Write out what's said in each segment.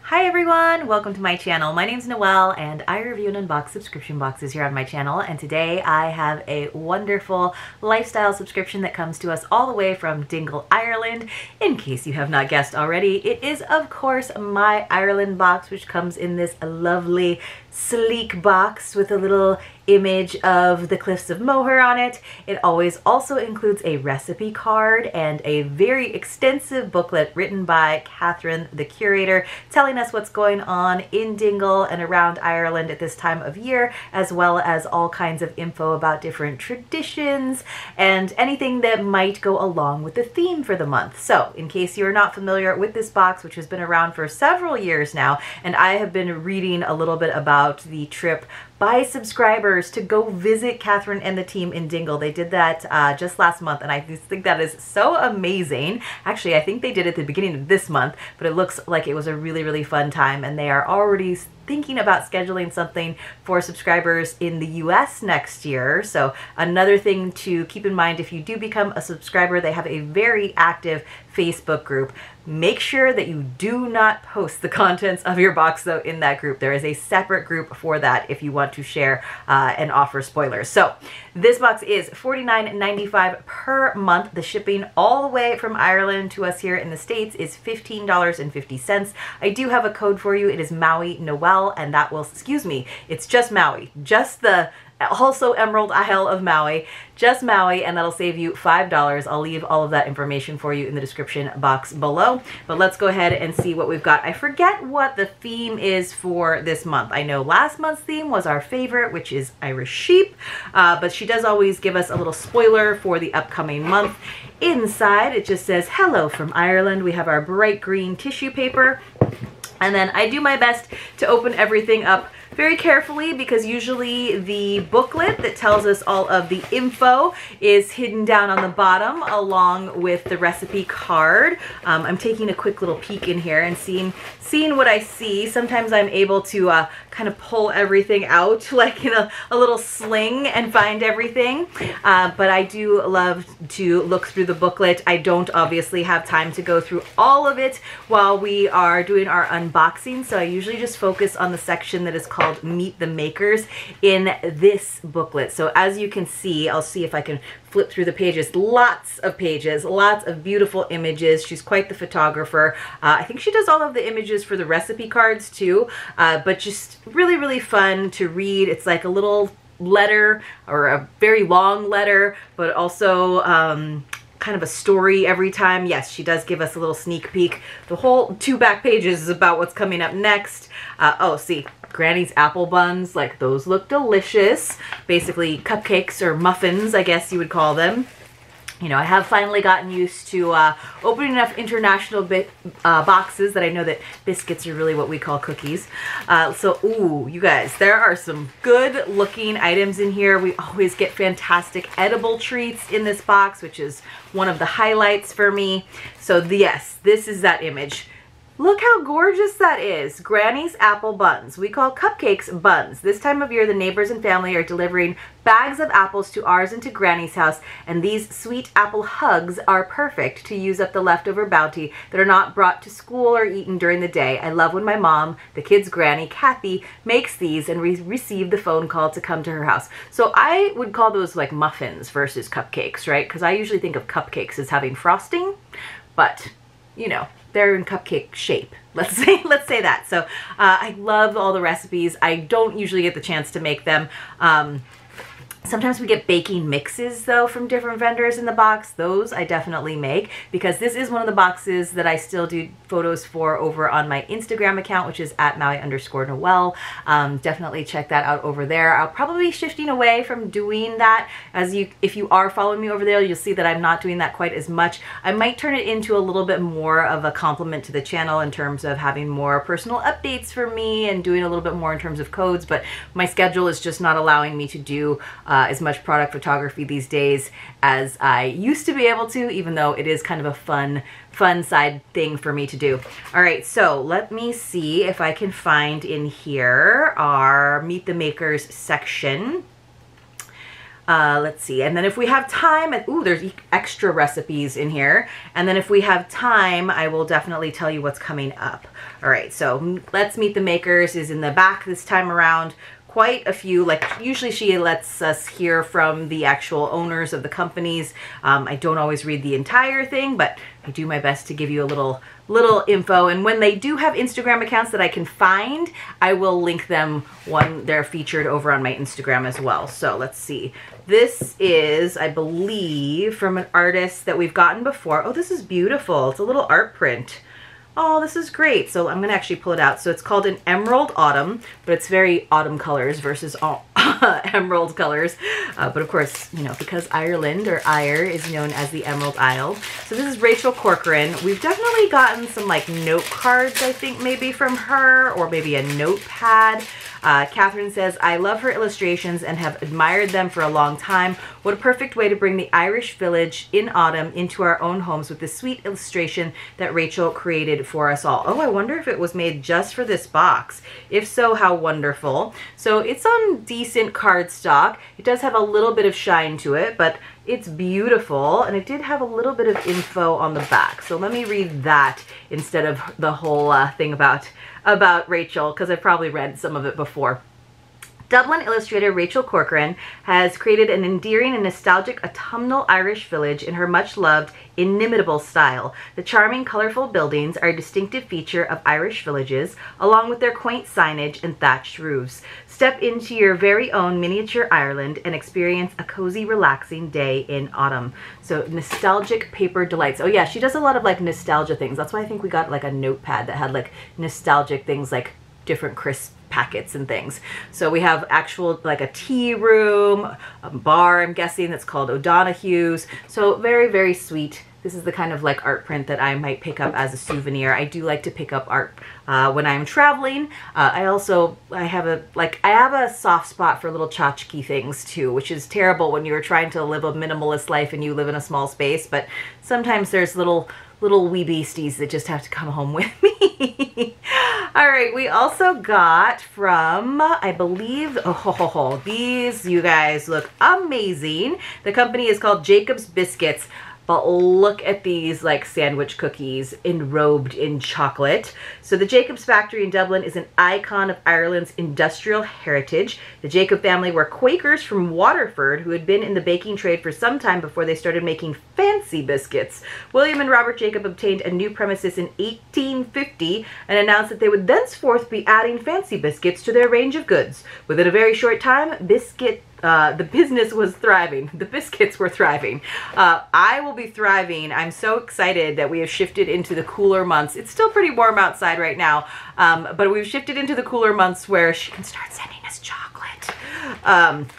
Hi everyone, welcome to my channel. My name's Noelle and I review and unbox subscription boxes here on my channel, and today I have a wonderful lifestyle subscription that comes to us all the way from Dingle, Ireland. In case you have not guessed already, it is of course my Ireland box, which comes in this lovely sleek box with a little image of the Cliffs of Moher on it. It always also includes a recipe card and a very extensive booklet written by Catherine, the curator, telling us what's going on in Dingle and around Ireland at this time of year, as well as all kinds of info about different traditions and anything that might go along with the theme for the month. So in case you're not familiar with this box, which has been around for several years now, and I have been reading a little bit about the trip by subscribers to go visit Catherine and the team in Dingle. They did that just last month, and I just think that is so amazing. Actually, I think they did it at the beginning of this month, but it looks like it was a really fun time, and they are already thinking about scheduling something for subscribers in the US next year. So another thing to keep in mind if you do become a subscriber, they have a very active Facebook group. Make sure that you do not post the contents of your box though in that group. There is a separate group for that if you want to share and offer spoilers. So this box is $49.95 per month. The shipping all the way from Ireland to us here in the States is $15.50. I do have a code for you. It is mauinoel, and that will, excuse me, it's just Maui, just the also Emerald Isle of Maui, just Maui, and that'll save you $5. I'll leave all of that information for you in the description box below. But let's go ahead and see what we've got. I forget what the theme is for this month. I know last month's theme was our favorite, which is Irish sheep, but she does always give us a little spoiler for the upcoming month. Inside it just says hello from Ireland. We have our bright green tissue paper, and then I do my best to open everything up very carefully because usually the booklet that tells us all of the info is hidden down on the bottom along with the recipe card. I'm taking a quick little peek in here and seeing what I see. Sometimes I'm able to kind of pull everything out like in a little sling and find everything, but I do love to look through the booklet. I don't obviously have time to go through all of it while we are doing our unboxing, so I usually just focus on the section that is called Meet the Makers in this booklet. So as you can see, I'll see if I can flip through the pages. Lots of pages, lots of beautiful images. She's quite the photographer. I think she does all of the images for the recipe cards too, but just really fun to read. It's like a little letter, or a very long letter, but also kind of a story every time. Yes, she does give us a little sneak peek. The whole 2 back pages is about what's coming up next. Oh, see, Granny's apple buns, like those look delicious. Basically cupcakes or muffins, I guess you would call them. You know, I have finally gotten used to opening enough international boxes that I know that biscuits are really what we call cookies. So, ooh, you guys, there are some good looking items in here. We always get fantastic edible treats in this box, which is one of the highlights for me. So yes, this is that image. Look how gorgeous that is. Granny's apple buns. We call cupcakes buns. This time of year, the neighbors and family are delivering bags of apples to ours and to Granny's house, and these sweet apple hugs are perfect to use up the leftover bounty that are not brought to school or eaten during the day. I love when my mom, the kids' granny, Kathy, makes these and receive the phone call to come to her house. So I would call those like muffins versus cupcakes, right? Because I usually think of cupcakes as having frosting, but you know, they're in cupcake shape. Let's say that. So I love all the recipes. I don't usually get the chance to make them. Sometimes we get baking mixes though from different vendors in the box. Those I definitely make because this is one of the boxes that I still do photos for over on my Instagram account, which is at Maui_Noel. Definitely check that out over there. I'll probably be shifting away from doing that. If you are following me over there, you'll see that I'm not doing that quite as much. I might turn it into a little bit more of a compliment to the channel in terms of having more personal updates for me and doing a little bit more in terms of codes, but my schedule is just not allowing me to do as much product photography these days as I used to be able to, even though it is kind of a fun side thing for me to do. All right, so let me see if I can find in here our Meet the Makers section. Let's see. And then if we have time, ooh, there's extra recipes in here. And then if we have time, I will definitely tell you what's coming up. All right, so Let's Meet the Makers is in the back this time around. Quite a few, like usually she lets us hear from the actual owners of the companies. I don't always read the entire thing, but I do my best to give you a little info. And when they do have Instagram accounts that I can find, I will link them when they're featured over on my Instagram as well. So let's see. This is, I believe, from an artist that we've gotten before. Oh, this is beautiful. It's a little art print. Oh, this is great. So I'm going to actually pull it out. So it's called an Emerald Autumn, but it's very autumn colors versus all emerald colors. But of course, you know, because Ireland or Ire is known as the Emerald Isle. So this is Rachel Corcoran. We've definitely gotten some like note cards, I think maybe from her, or maybe a notepad. Catherine says, I love her illustrations and have admired them for a long time. What a perfect way to bring the Irish village in autumn into our own homes with this sweet illustration that Rachel created for us all. Oh, I wonder if it was made just for this box. If so, how wonderful. So it's on decent cardstock. It does have a little bit of shine to it, but it's beautiful, and it did have a little bit of info on the back. So let me read that instead of the whole thing about Rachel, because I've probably read some of it before. Dublin illustrator Rachel Corcoran has created an endearing and nostalgic autumnal Irish village in her much-loved, inimitable style. The charming, colorful buildings are a distinctive feature of Irish villages, along with their quaint signage and thatched roofs. Step into your very own miniature Ireland and experience a cozy, relaxing day in autumn. So, nostalgic paper delights. Oh yeah, she does a lot of like nostalgia things. That's why I think we got like a notepad that had like nostalgic things like different crisp packets and things. So we have actual like a tea room, a bar, I'm guessing, that's called O'Donoghue's. So very, very sweet. This is the kind of like art print that I might pick up as a souvenir. I do like to pick up art when I'm traveling. I have a soft spot for little tchotchke things too, which is terrible when you're trying to live a minimalist life and you live in a small space. But sometimes there's little wee beasties that just have to come home with me. All right, we also got from, I believe, these, you guys look amazing. The company is called Jacob's Biscuits. But look at these like sandwich cookies enrobed in chocolate. So the Jacobs factory in Dublin is an icon of Ireland's industrial heritage. The Jacob family were Quakers from Waterford who had been in the baking trade for some time before they started making fancy biscuits. William and Robert Jacob obtained a new premises in 1850 and announced that they would thenceforth be adding fancy biscuits to their range of goods. Within a very short time, the business was thriving. The biscuits were thriving. I will be thriving. I'm so excited that we have shifted into the cooler months. It's still pretty warm outside right now, but we've shifted into the cooler months where she can start sending us chocolate.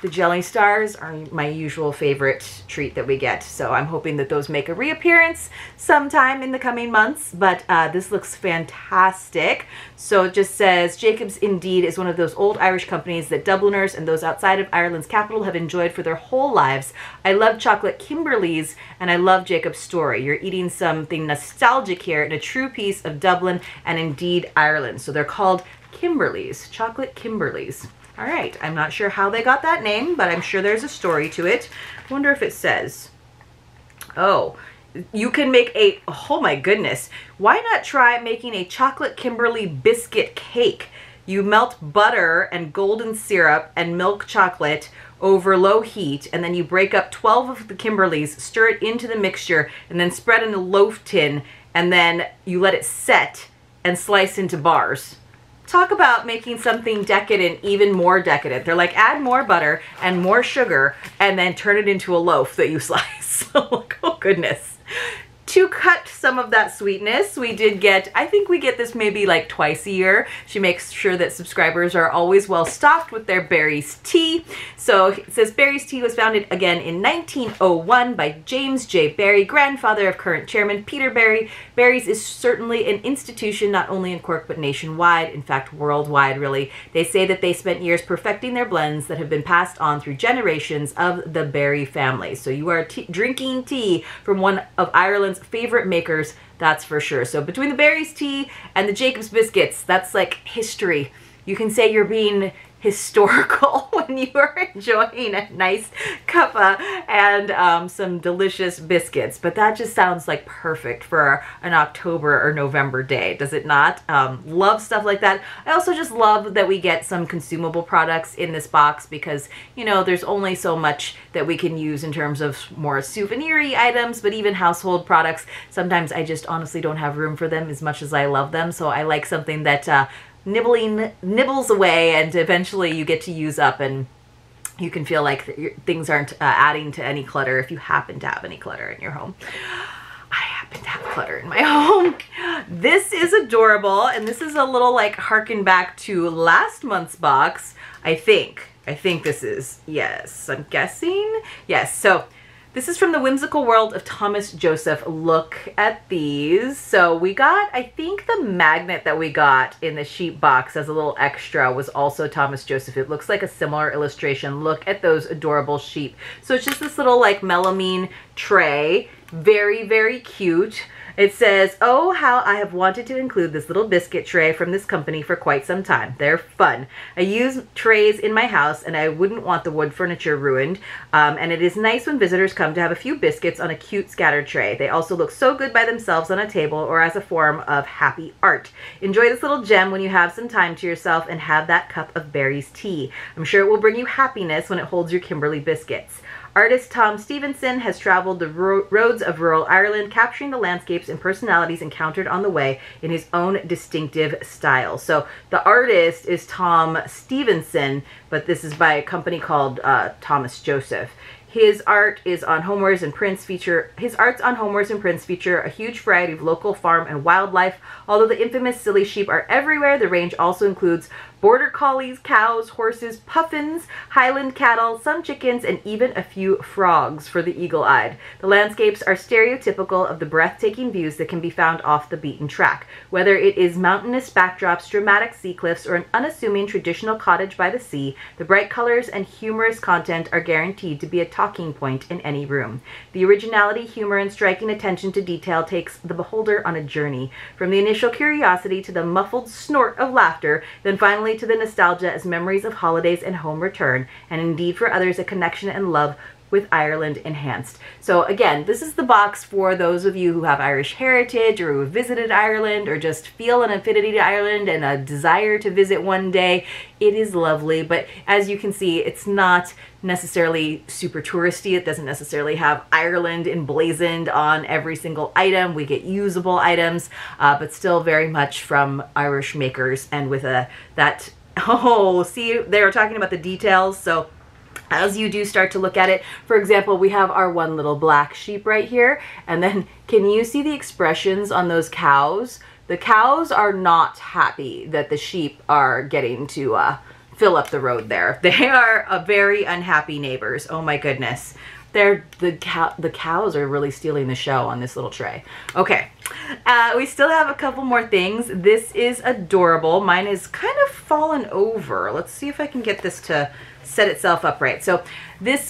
The jelly stars are my usual favorite treat that we get, so I'm hoping that those make a reappearance sometime in the coming months, but this looks fantastic. So it just says, Jacobs indeed is one of those old Irish companies that Dubliners and those outside of Ireland's capital have enjoyed for their whole lives. I love chocolate Kimberleys, and I love Jacob's story. You're eating something nostalgic here and a true piece of Dublin and indeed Ireland. So they're called Kimberleys, chocolate Kimberleys. All right, I'm not sure how they got that name, but I'm sure there's a story to it. I wonder if it says, oh, you can make a, oh my goodness, why not try making a chocolate Kimberley biscuit cake? You melt butter and golden syrup and milk chocolate over low heat, and then you break up 12 of the Kimberleys, stir it into the mixture, and then spread in a loaf tin, and then you let it set and slice into bars. Talk about making something decadent even more decadent. They're like, add more butter and more sugar and then turn it into a loaf that you slice. Like, oh goodness. To cut some of that sweetness, we did get, I think we get this maybe like twice a year. She makes sure that subscribers are always well stocked with their Barry's tea. So it says Barry's Tea was founded again in 1901 by James J. Barry, grandfather of current chairman Peter Barry. Barry's is certainly an institution not only in Cork but nationwide, in fact worldwide really. They say that they spent years perfecting their blends that have been passed on through generations of the Barry family. So you are drinking tea from one of Ireland's favorite makers, that's for sure. So between the Barry's tea and the Jacob's biscuits, that's like history. You can say you're being historical when you are enjoying a nice cuppa and some delicious biscuits. But that just sounds like perfect for an October or November day, does it not? Love stuff like that. I also just love that we get some consumable products in this box because, you know, there's only so much that we can use in terms of more souvenir-y items, but even household products, sometimes I just honestly don't have room for them as much as I love them. So I like something that nibbles away and eventually you get to use up, and you can feel like things aren't adding to any clutter if you happen to have any clutter in your home. I happen to have clutter in my home. This is adorable, and this is a little like harken back to last month's box, I think. I think this is, yes, I'm guessing. Yes, so this is from the Whimsical World of Thomas Joseph. Look at these. So we got, I think the magnet that we got in the sheep box as a little extra was also Thomas Joseph. It looks like a similar illustration. Look at those adorable sheep. So it's just this little like melamine tray. Very, very cute. It says, "Oh, how I have wanted to include this little biscuit tray from this company for quite some time. They're fun. I use trays in my house and I wouldn't want the wood furniture ruined. And it is nice when visitors come to have a few biscuits on a cute scattered tray. They also look so good by themselves on a table or as a form of happy art. Enjoy this little gem when you have some time to yourself and have that cup of berries tea. I'm sure it will bring you happiness when it holds your Kimberly biscuits." Artist Tom Stevenson has traveled the roads of rural Ireland, capturing the landscapes and personalities encountered on the way in his own distinctive style. So the artist is Tom Stevenson, but this is by a company called Thomas Joseph. His art is on homewares and prints feature a huge variety of local farm and wildlife. Although the infamous silly sheep are everywhere, the range also includes border collies, cows, horses, puffins, highland cattle, some chickens, and even a few frogs for the eagle-eyed. The landscapes are stereotypical of the breathtaking views that can be found off the beaten track. Whether it is mountainous backdrops, dramatic sea cliffs, or an unassuming traditional cottage by the sea, the bright colors and humorous content are guaranteed to be a talking point in any room. The originality, humor, and striking attention to detail takes the beholder on a journey, from the initial curiosity to the muffled snort of laughter, then finally to the nostalgia as memories of holidays and home return, and indeed for others a connection and love with Ireland enhanced. So again, this is the box for those of you who have Irish heritage or who have visited Ireland or just feel an affinity to Ireland and a desire to visit one day. It is lovely, but as you can see, it's not necessarily super touristy. It doesn't necessarily have Ireland emblazoned on every single item. We get usable items, but still very much from Irish makers, and with see, they were talking about the details. So as you do start to look at it, for example, we have our one little black sheep right here, and then can you see the expressions on those cows? The cows are not happy that the sheep are getting to fill up the road there. They are very unhappy neighbors. Oh my goodness. The cows are really stealing the show on this little tray. Okay, we still have a couple more things. This is adorable. Mine is kind of fallen over. Let's see if I can get this to set itself up right. So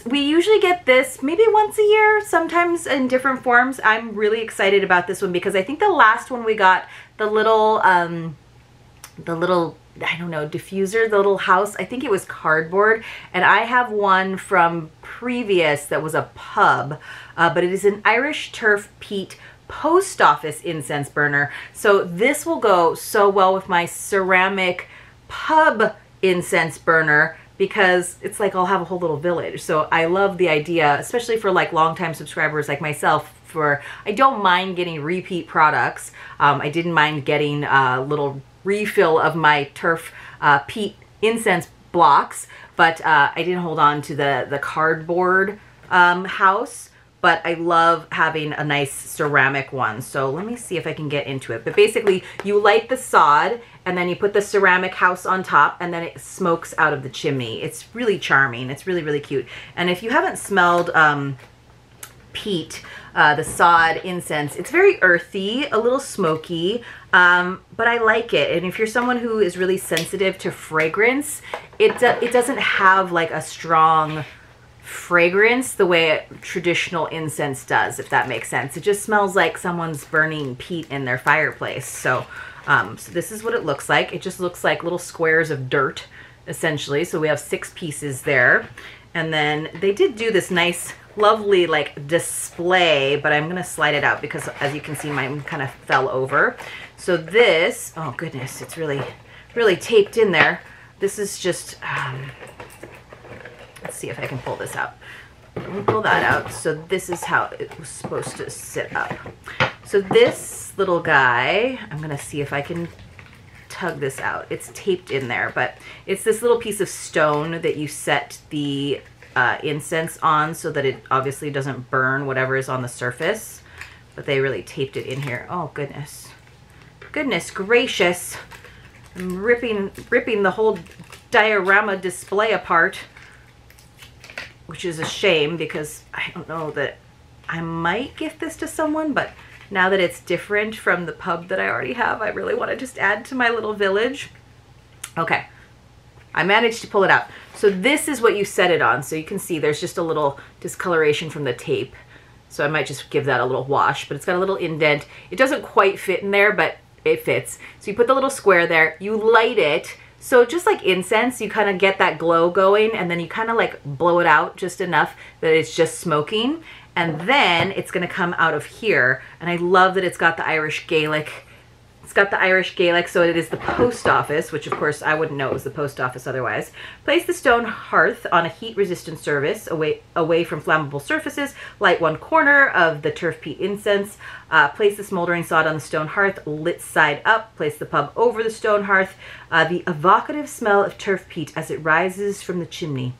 we usually get this maybe once a year, sometimes in different forms. I'm really excited about this one because I think the last one we got, the little I don't know, diffuser, the little house, I think it was cardboard, and I have one from previous that was a pub, but it is an Irish turf peat post office incense burner. So this will go so well with my ceramic pub incense burner because it's like I'll have a whole little village. So I love the idea, especially for like longtime subscribers like myself. I don't mind getting repeat products. I didn't mind getting a little refill of my turf peat incense blocks, but I didn't hold on to the cardboard house, but I love having a nice ceramic one. So let me see if I can get into it. But basically you light the sod and then you put the ceramic house on top and then it smokes out of the chimney. It's really charming. It's really, really cute. And if you haven't smelled peat, the sod incense, it's very earthy, a little smoky, but I like it. And if you're someone who is really sensitive to fragrance, it doesn't have like a strong fragrance the way traditional incense does, if that makes sense. It just smells like someone's burning peat in their fireplace. So, so this is what it looks like. It just looks like little squares of dirt essentially. So we have 6 pieces there. And then they did do this nice, lovely like display, but I'm gonna slide it out because as you can see, mine kind of fell over. So this, oh goodness, it's really, really taped in there. This is just, let's see if I can pull this out. Let me pull that out. So this is how it was supposed to sit up. So this little guy, I'm gonna see if I can tug this out. It's taped in there, but it's this little piece of stone that you set the incense on so that it obviously doesn't burn whatever is on the surface, but they really taped it in here. Oh goodness. Goodness gracious. I'm ripping the whole diorama display apart, which is a shame because I don't know that I might gift this to someone, but now that it's different from the pub that I already have, I really want to just add to my little village. Okay, I managed to pull it out. So this is what you set it on. So you can see there's just a little discoloration from the tape. So I might just give that a little wash, but it's got a little indent. It doesn't quite fit in there, but it fits. So you put the little square there, you light it. So just like incense, you kind of get that glow going, and then you kind of like blow it out just enough that it's just smoking. And then it's gonna come out of here. And I love that it's got the Irish Gaelic. It's got the Irish Gaelic, so it is the post office, which of course I wouldn't know it was the post office otherwise. Place the stone hearth on a heat-resistant surface away from flammable surfaces. Light one corner of the turf peat incense. Place the smoldering sod on the stone hearth, lit side up. Place the pub over the stone hearth. The evocative smell of turf peat as it rises from the chimney.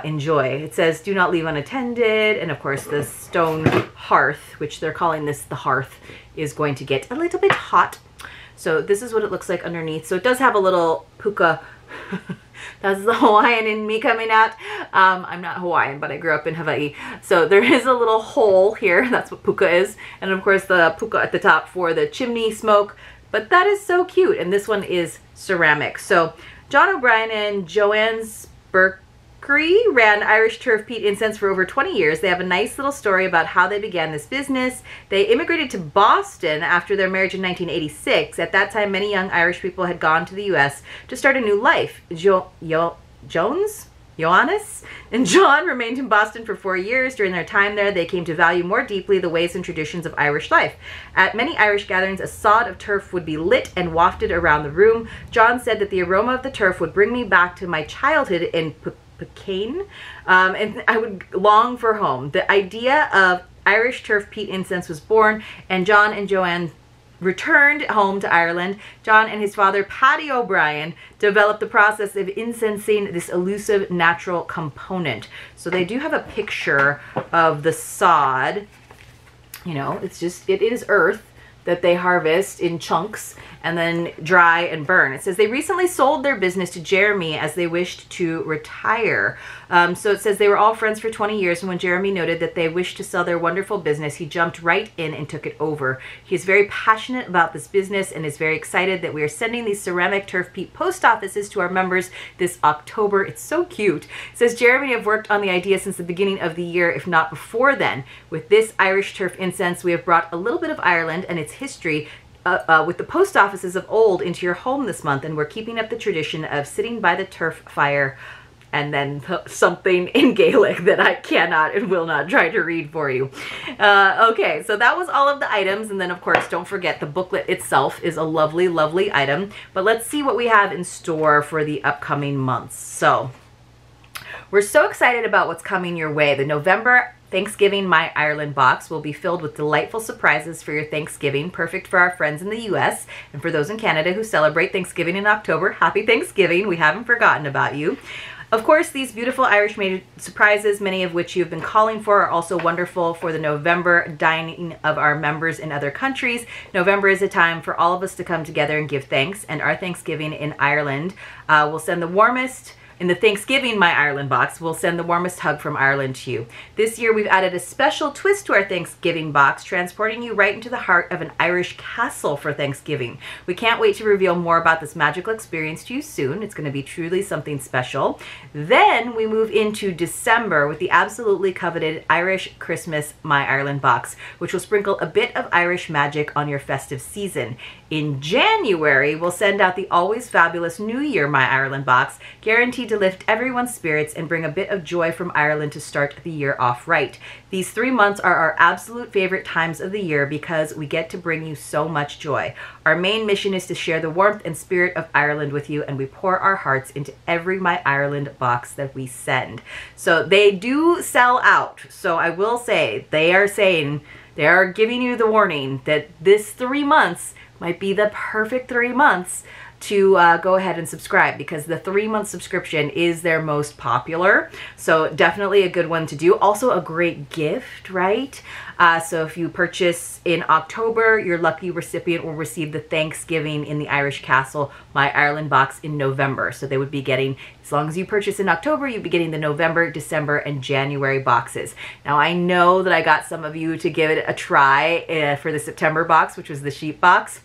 Enjoy. It says, do not leave unattended. And of course, the stone hearth, which they're calling this the hearth, is going to get a little bit hot. So this is what it looks like underneath. So it does have a little puka. That's the Hawaiian in me coming out. I'm not Hawaiian, but I grew up in Hawaii. So there is a little hole here. That's what puka is. And of course the puka at the top for the chimney smoke. But that is so cute. And this one is ceramic. So John O'Brien and Joanne's Burke ran Irish turf peat incense for over 20 years. They have a nice little story about how they began this business. They immigrated to Boston after their marriage in 1986. At that time, many young Irish people had gone to the U.S. to start a new life. Johannes and John remained in Boston for 4 years. During their time there, they came to value more deeply the ways and traditions of Irish life. At many Irish gatherings, a sod of turf would be lit and wafted around the room. John said that the aroma of the turf would bring me back to my childhood in Pecan, and I would long for home. The idea of Irish turf peat incense was born, and John and Joanne returned home to Ireland. John and his father, Paddy O'Brien, developed the process of incensing this elusive natural component. So they do have a picture of the sod. You know, it's just, it is earth that they harvest in chunks and then dry and burn. It says they recently sold their business to Jeremy as they wished to retire. So it says they were all friends for 20 years, and when Jeremy noted that they wished to sell their wonderful business, he jumped right in and took it over. He is very passionate about this business and is very excited that we are sending these ceramic turf peat post offices to our members this October. It's so cute. It says Jeremy have worked on the idea since the beginning of the year, if not before then. With this Irish turf incense, we have brought a little bit of Ireland and its history with the post offices of old into your home this month, and we're keeping up the tradition of sitting by the turf fire, and then something in Gaelic that I cannot and will not try to read for you. Okay, so that was all of the items, and then of course don't forget the booklet itself is a lovely, lovely item. But let's see what we have in store for the upcoming months. So we're so excited about what's coming your way. The November Thanksgiving My Ireland box will be filled with delightful surprises for your Thanksgiving, perfect for our friends in the US and for those in Canada who celebrate Thanksgiving in October. Happy Thanksgiving. We haven't forgotten about you. Of course, these beautiful Irish-made surprises, many of which you've been calling for, are also wonderful for the November dining of our members in other countries. November is a time for all of us to come together and give thanks, and our Thanksgiving in Ireland will send the warmest In the Thanksgiving My Ireland box, we'll send the warmest hug from Ireland to you. This year, we've added a special twist to our Thanksgiving box, transporting you right into the heart of an Irish castle for Thanksgiving. We can't wait to reveal more about this magical experience to you soon. It's going to be truly something special. Then we move into December with the absolutely coveted Irish Christmas My Ireland box, which will sprinkle a bit of Irish magic on your festive season. In January, we'll send out the always fabulous New Year My Ireland box, guaranteed to lift everyone's spirits and bring a bit of joy from Ireland to start the year off right. These 3 months are our absolute favorite times of the year because we get to bring you so much joy. Our main mission is to share the warmth and spirit of Ireland with you, and we pour our hearts into every My Ireland box that we send. So they do sell out. So I will say, they are giving you the warning that this 3 months might be the perfect 3 months to go ahead and subscribe, because the 3-month subscription is their most popular. So definitely a good one to do. Also a great gift, right? So if you purchase in October, your lucky recipient will receive the Thanksgiving in the Irish Castle My Ireland box in November. So they would be getting, as long as you purchase in October, you'd be getting the November, December, and January boxes. Now I know that I got some of you to give it a try for the September box, which was the sheep box.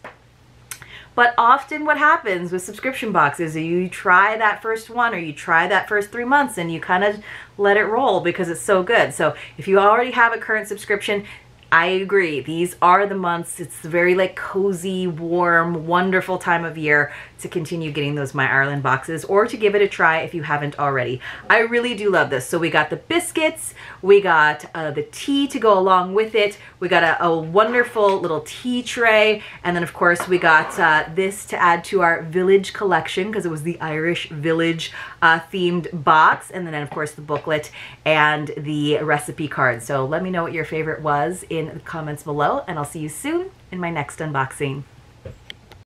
But often what happens with subscription boxes is you try that first one or you try that first 3 months and you kind of let it roll because it's so good. So if you already have a current subscription, I agree. These are the months. It's a very like cozy, warm, wonderful time of year to continue getting those My Ireland boxes, or to give it a try if you haven't already. I really do love this. So we got the biscuits, we got the tea to go along with it, we got a wonderful little tea tray, and then of course we got this to add to our village collection because it was the Irish village themed box, and then of course the booklet and the recipe card. So let me know what your favorite was in the comments below, and I'll see you soon in my next unboxing.